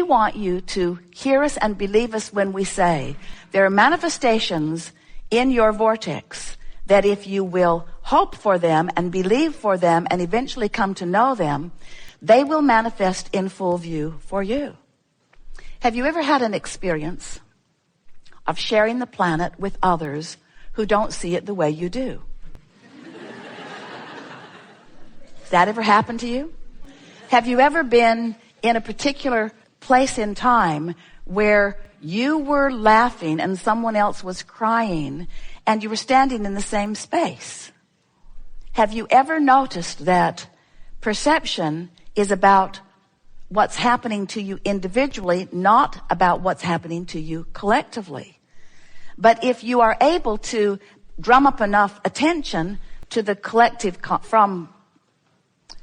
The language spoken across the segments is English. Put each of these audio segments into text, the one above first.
we want you to hear us and believe us when we say there are manifestations in your vortex that if you will hope for them and believe for them and eventually come to know them, they will manifest in full view for you. Have you ever had an experience of sharing the planet with others who don't see it the way you do? Has that ever happened to you? Have you ever been in a particular place in time where you were laughing and someone else was crying and you were standing in the same space? Have you ever noticed that perception is about what's happening to you individually, not about what's happening to you collectively? But if you are able to drum up enough attention to the collective from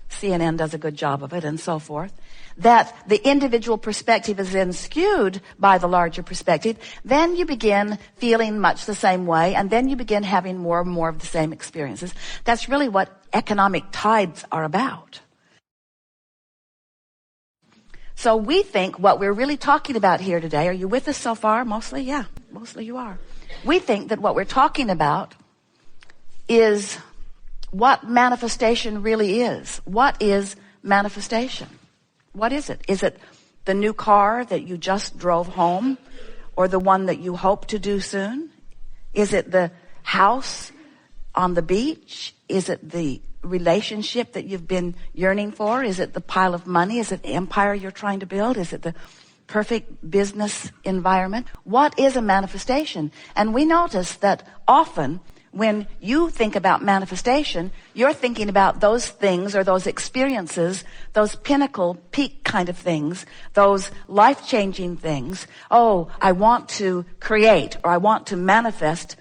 CNN does a good job of it and so forth, that the individual perspective is then skewed by the larger perspective, then you begin feeling much the same way, and then you begin having more and more of the same experiences. That's really what economic tides are about. So we think what we're really talking about here today, are you with us so far? Mostly? Yeah, mostly you are. We think that what we're talking about is what manifestation really is. What is manifestation? What is it? Is it the new car that you just drove home, or the one that you hope to do soon? Is it the house on the beach? Is it the relationship that you've been yearning for? Is it the pile of money? Is it the empire you're trying to build? Is it the perfect business environment? What is a manifestation? And we notice that often when you think about manifestation, you're thinking about those things or those experiences, those pinnacle, peak kind of things, those life-changing things. Oh, I want to create, or I want to manifest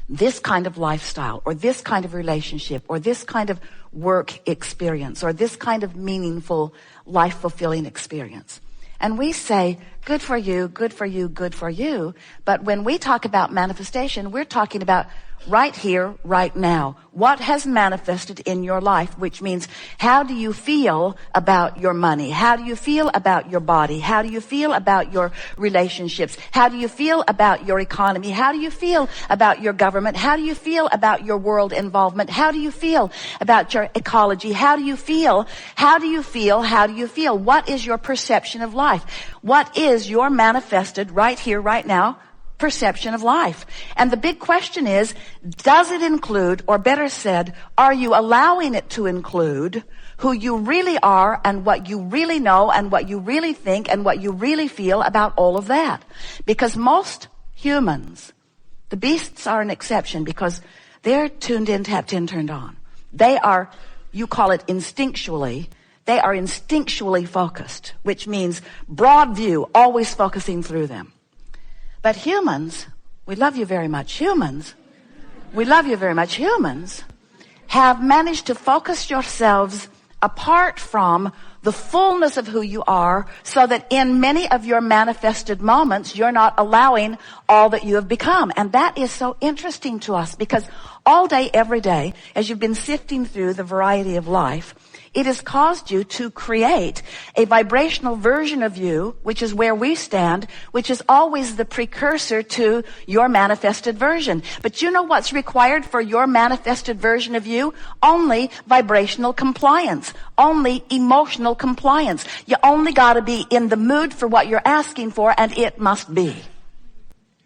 this kind of lifestyle, or this kind of relationship, or this kind of work experience, or this kind of meaningful, life-fulfilling experience. And we say, good for you, good for you, good for you. But when we talk about manifestation, we're talking about right here, right now. What has manifested in your life, which means how do you feel about your money? How do you feel about your body? How do you feel about your relationships? How do you feel about your economy? How do you feel about your government? How do you feel about your world involvement? How do you feel about your ecology? How do you feel? How do you feel? How do you feel? What is your perception of life? What is your manifested right here, right now perception of life? And the big question is, does it include, or better said, are you allowing it to include who you really are and what you really know and what you really think and what you really feel about all of that? Because most humans, the beasts are an exception because they're tuned in, tapped in, turned on. They are, you call it instinctually, they are instinctually focused, which means broad view, always focusing through them. But humans, we love you very much. Humans, we love you very much. Humans have managed to focus yourselves apart from the fullness of who you are, so that in many of your manifested moments, you're not allowing all that you have become. And that is so interesting to us, because all day, every day, as you've been sifting through the variety of life, it has caused you to create a vibrational version of you, which is where we stand, which is always the precursor to your manifested version. But you know what's required for your manifested version of you? Only vibrational compliance, only emotional compliance. You only got to be in the mood for what you're asking for, and it must be.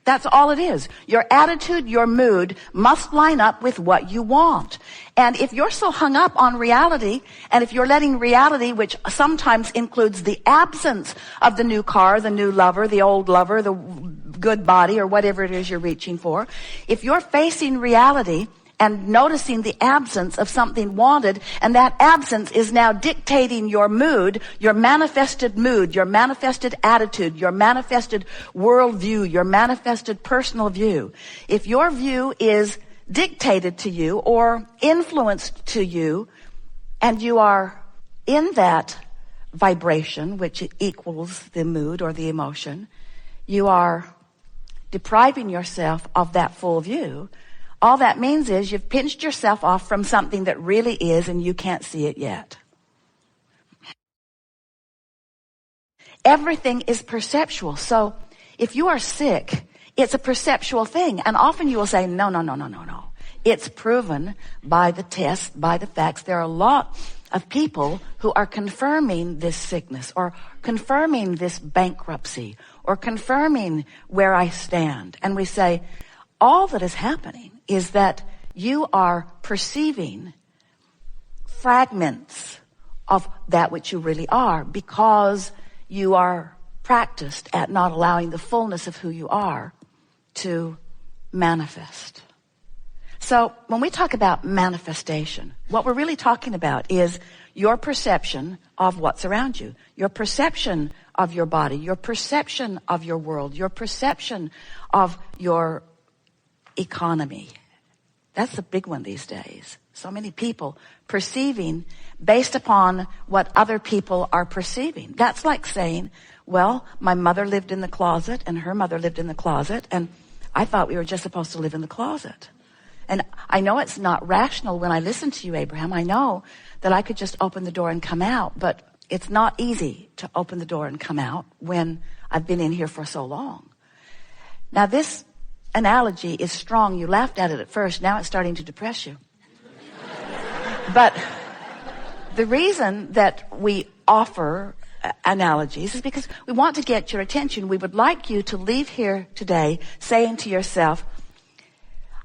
That's all it is. Your attitude, your mood must line up with what you want. And if you're so hung up on reality, and if you're letting reality, which sometimes includes the absence of the new car, the new lover, the old lover, the good body, or whatever it is you're reaching for, if you're facing reality and noticing the absence of something wanted, and that absence is now dictating your mood, your manifested attitude, your manifested worldview, your manifested personal view. If your view is dictated to you or influenced to you, and you are in that vibration, which equals the mood or the emotion, you are depriving yourself of that full view. All that means is you've pinched yourself off from something that really is, and you can't see it yet. everything is perceptual. So if you are sick, it's a perceptual thing. And often you will say, no. It's proven by the tests, by the facts. There are a lot of people who are confirming this sickness or confirming this bankruptcy or confirming where I stand. And we say, all that is happening is that you are perceiving fragments of that which you really are because you are practiced at not allowing the fullness of who you are to manifest. So when we talk about manifestation, what we're really talking about is your perception of what's around you, your perception of your body, your perception of your world, your perception of your economy. That's the big one these days. So many people perceiving based upon what other people are perceiving. That's like saying, well, my mother lived in the closet and her mother lived in the closet, and I thought we were just supposed to live in the closet. And I know it's not rational when I listen to you, Abraham. I know that I could just open the door and come out, but it's not easy to open the door and come out when I've been in here for so long. Now, this analogy is strong. You laughed at it at first. Now it's starting to depress you. But the reason that we offer analogies is because we want to get your attention. We would like you to leave here today saying to yourself,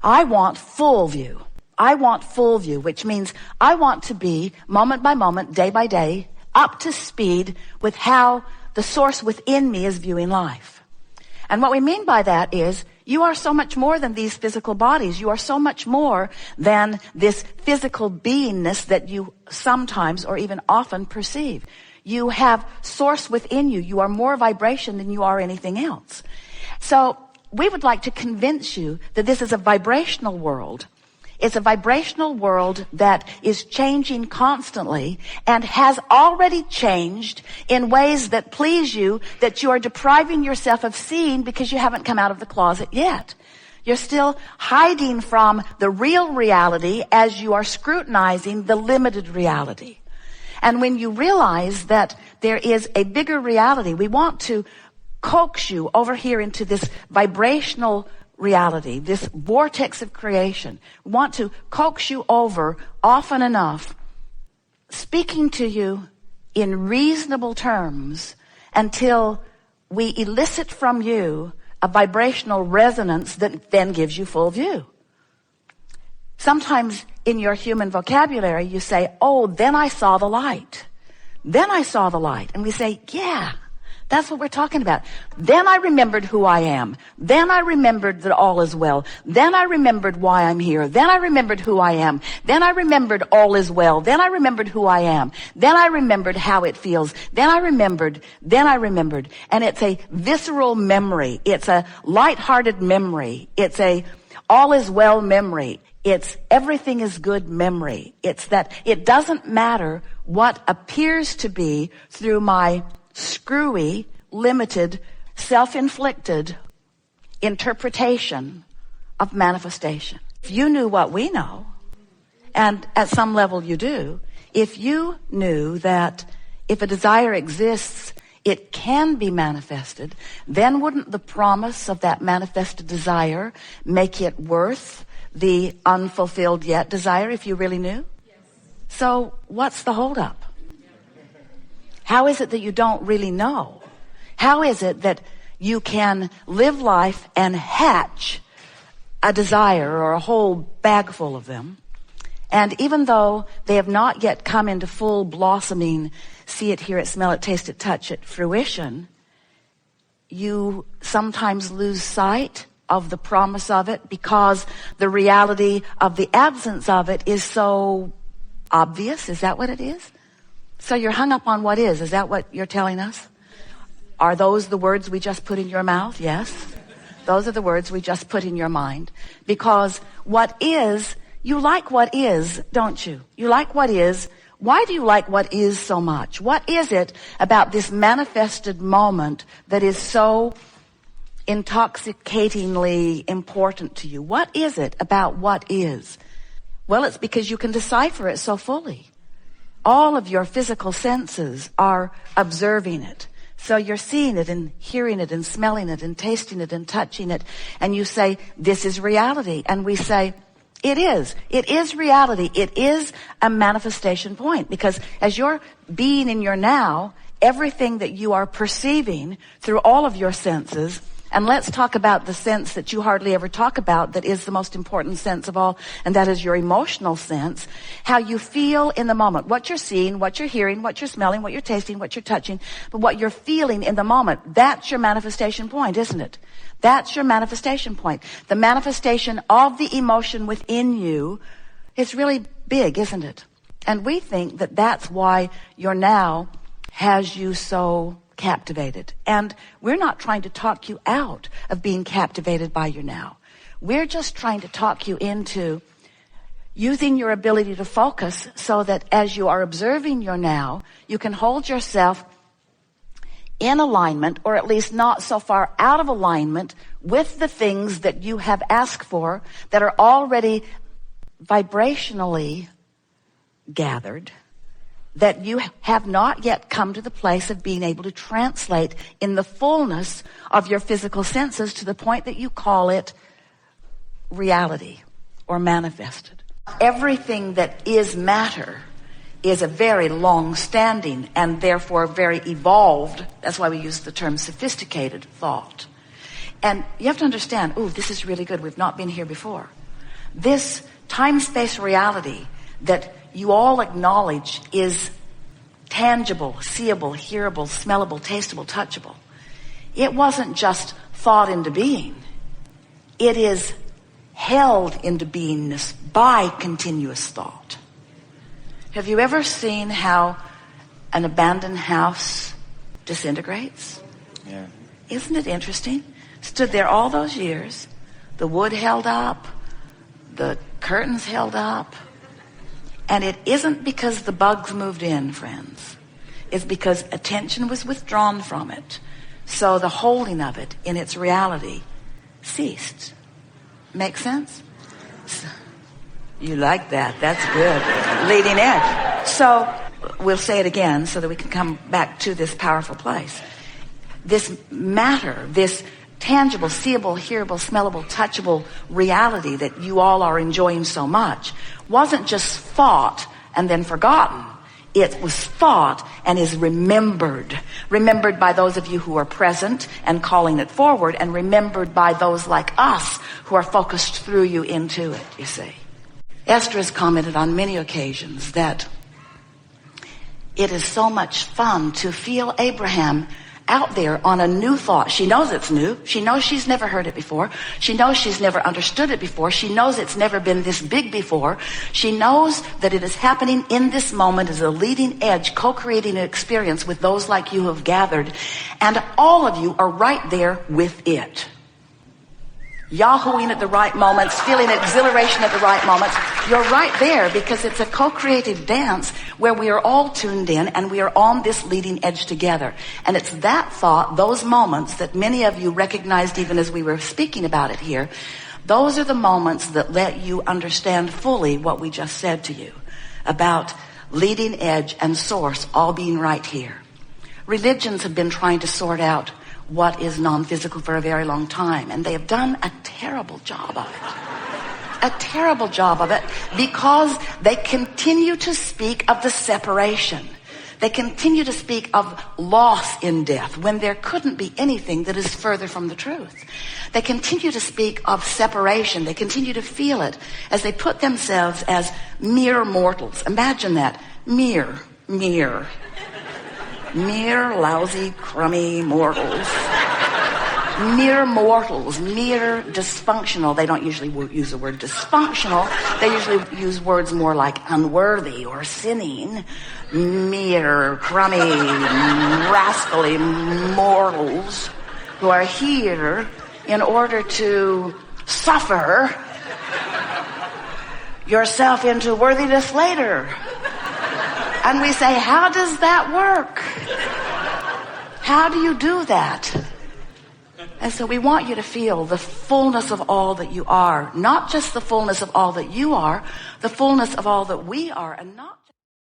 I want full view. I want full view, which means I want to be moment by moment, day by day, up to speed with how the source within me is viewing life. And what we mean by that is you are so much more than these physical bodies. You are so much more than this physical beingness that you sometimes or even often perceive. You have source within you. You are more vibration than you are anything else. So we would like to convince you that this is a vibrational world. It's a vibrational world that is changing constantly and has already changed in ways that please you, that you are depriving yourself of seeing because you haven't come out of the closet yet. You're still hiding from the real reality as you are scrutinizing the limited reality. And when you realize that there is a bigger reality, we want to coax you over here into this vibrational reality, this vortex of creation. We want to coax you over often enough, speaking to you in reasonable terms until we elicit from you a vibrational resonance that then gives you full view. Sometimes in your human vocabulary you say, oh, then I saw the light. Then I saw the light. And we say, yeah. That's what we're talking about. Then I remembered who I am. Then I remembered that all is well. Then I remembered why I'm here. Then I remembered who I am. Then I remembered all is well. Then I remembered who I am. Then I remembered how it feels. Then I remembered. And it's a visceral memory. It's a lighthearted memory. It's a all is well memory. It's everything is good memory. It's that it doesn't matter what appears to be through my screwy, limited, self-inflicted interpretation of manifestation. If you knew what we know, and at some level you do, if you knew that if a desire exists, it can be manifested, then wouldn't the promise of that manifested desire make it worth the unfulfilled yet desire if you really knew? Yes. So what's the holdup? How is it that you don't really know? How is it that you can live life and hatch a desire or a whole bag full of them, and even though they have not yet come into full blossoming, see it, hear it, smell it, taste it, touch it, fruition, you sometimes lose sight of the promise of it because the reality of the absence of it is so obvious? Is that what it is? So you're hung up on what is. Is that what you're telling us? Are those the words we just put in your mouth? Yes. Those are the words we just put in your mind. Because what is, you like what is, don't you? You like what is. Why do you like what is so much? What is it about this manifested moment that is so intoxicatingly important to you? What is it about what is? Well, it's because you can decipher it so fully. All of your physical senses are observing it. So you're seeing it and hearing it and smelling it and tasting it and touching it. And you say, this is reality. And we say, it is. It is reality. It is a manifestation point. Because as you're being in your now, everything that you are perceiving through all of your senses, and let's talk about the sense that you hardly ever talk about, that is the most important sense of all, and that is your emotional sense. How you feel in the moment. What you're seeing, what you're hearing, what you're smelling, what you're tasting, what you're touching, but what you're feeling in the moment. That's your manifestation point, isn't it? That's your manifestation point. The manifestation of the emotion within you is really big, isn't it? And we think that that's why your now has you so captivated. And we're not trying to talk you out of being captivated by your now. We're just trying to talk you into using your ability to focus so that as you are observing your now, you can hold yourself in alignment, or at least not so far out of alignment with the things that you have asked for that are already vibrationally gathered, that you have not yet come to the place of being able to translate in the fullness of your physical senses to the point that you call it reality or manifested. Everything that is matter is a very long-standing and therefore very evolved, that's why we use the term sophisticated thought. And you have to understand, this is really good, we've not been here before. This time-space reality that you all acknowledge is tangible, seeable, hearable, smellable, tastable, touchable. It wasn't just thought into being. It is held into beingness by continuous thought. Have you ever seen how an abandoned house disintegrates? Yeah. Isn't it interesting? Stood there all those years. The wood held up. The curtains held up. And it isn't because the bugs moved in, friends. It's because attention was withdrawn from it. So the holding of it in its reality ceased. Make sense? You like that. That's good. Leading edge. So we'll say it again so that we can come back to this powerful place. This matter, this tangible, seeable, hearable, smellable, touchable reality that you all are enjoying so much wasn't just thought and then forgotten. It was thought and is remembered. Remembered by those of you who are present and calling it forward, and remembered by those like us who are focused through you into it, you see. Esther has commented on many occasions that it is so much fun to feel Abraham out there on a new thought. She knows it's new. She knows she's never heard it before. She knows she's never understood it before. She knows it's never been this big before. She knows that it is happening in this moment as a leading edge, co-creating an experience with those like you who have gathered. And all of you are right there with it. Yahooing at the right moments, feeling exhilaration at the right moments. You're right there because it's a co-creative dance where we are all tuned in and we are on this leading edge together. And it's that thought, those moments that many of you recognized even as we were speaking about it here. Those are the moments that let you understand fully what we just said to you about leading edge and source all being right here. Religions have been trying to sort out what is non-physical for a very long time, and they have done a terrible job of it. A terrible job of it because they continue to speak of the separation. They continue to speak of loss in death when there couldn't be anything that is further from the truth. They continue to speak of separation. They continue to feel it as they put themselves as mere mortals. Imagine that. Mere lousy, crummy mortals. Mere mortals, mere dysfunctional. They don't usually use the word dysfunctional. They usually use words more like unworthy or sinning. Mere, crummy, rascally mortals who are here in order to suffer yourself into worthiness later. And we say, how does that work? How do you do that? And so we want you to feel the fullness of all that you are. Not just the fullness of all that you are, the fullness of all that we are, and not